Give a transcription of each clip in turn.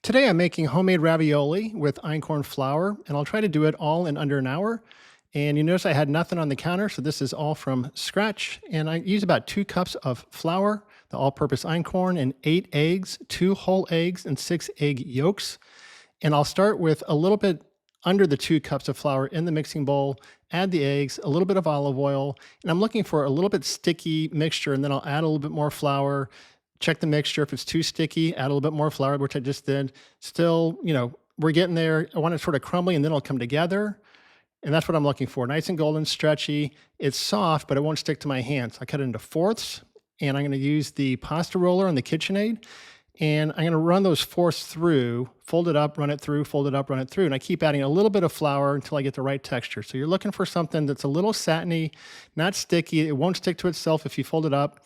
Today I'm making homemade ravioli with einkorn flour, and I'll try to do it all in under an hour. And you notice I had nothing on the counter, so this is all from scratch. And I use about 2 cups of flour, the all-purpose einkorn, and 8 eggs, 2 whole eggs, and 6 egg yolks. And I'll start with a little bit under the 2 cups of flour in the mixing bowl, add the eggs, a little bit of olive oil, and I'm looking for a little bit sticky mixture, and then I'll add a little bit more flour, check the mixture. If it's too sticky, add a little bit more flour, which I just did. Still, we're getting there. I want it sort of crumbly and then it'll come together. And that's what I'm looking for. Nice and golden, stretchy. It's soft, but it won't stick to my hands. I cut it into fourths, and I'm going to use the pasta roller on the KitchenAid. And I'm going to run those fourths through, fold it up, run it through, fold it up, run it through. And I keep adding a little bit of flour until I get the right texture. So you're looking for something that's a little satiny, not sticky. It won't stick to itself if you fold it up.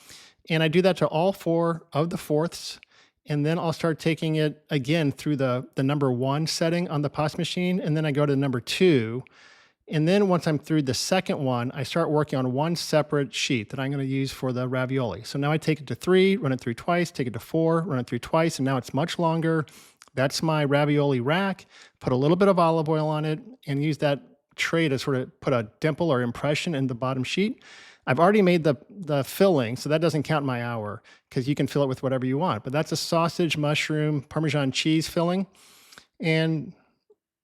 And I do that to all 4 of the fourths. And then I'll start taking it again through the number 1 setting on the pasta machine. And then I go to number 2. And then once I'm through the second one, I start working on one separate sheet that I'm going to use for the ravioli. So now I take it to 3, run it through twice, take it to 4, run it through twice, and now it's much longer. That's my ravioli rack. Put a little bit of olive oil on it and use that tray to sort of put a dimple or impression in the bottom sheet. I've already made the filling, so that doesn't count my hour because you can fill it with whatever you want. But that's a sausage, mushroom, Parmesan cheese filling. And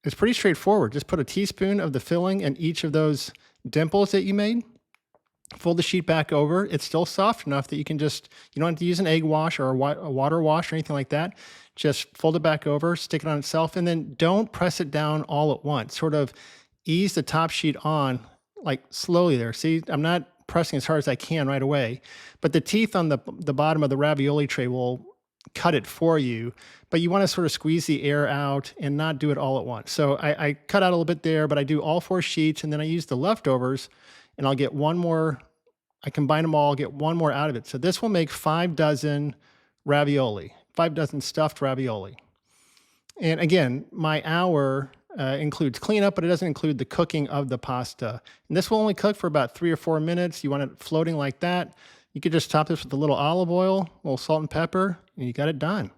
it's pretty straightforward. Just put a teaspoon of the filling in each of those dimples that you made. Fold the sheet back over. It's still soft enough that you don't have to use an egg wash or a water wash or anything like that. Just fold it back over, stick it on itself, and then don't press it down all at once. Sort of ease the top sheet on, like slowly there. See, I'm not pressing as hard as I can right away, but the teeth on the bottom of the ravioli tray will cut it for you, but you want to sort of squeeze the air out and not do it all at once. So I cut out a little bit there, but I do all 4 sheets, and then I use the leftovers, and I'll get one more. I combine them all, get one more out of it. So this will make 5 dozen ravioli, 5 dozen stuffed ravioli. And again, my hour includes cleanup, but it doesn't include the cooking of the pasta. And this will only cook for about 3 or 4 minutes. You want it floating like that. You could just top this with a little olive oil, a little salt and pepper, and you got it done.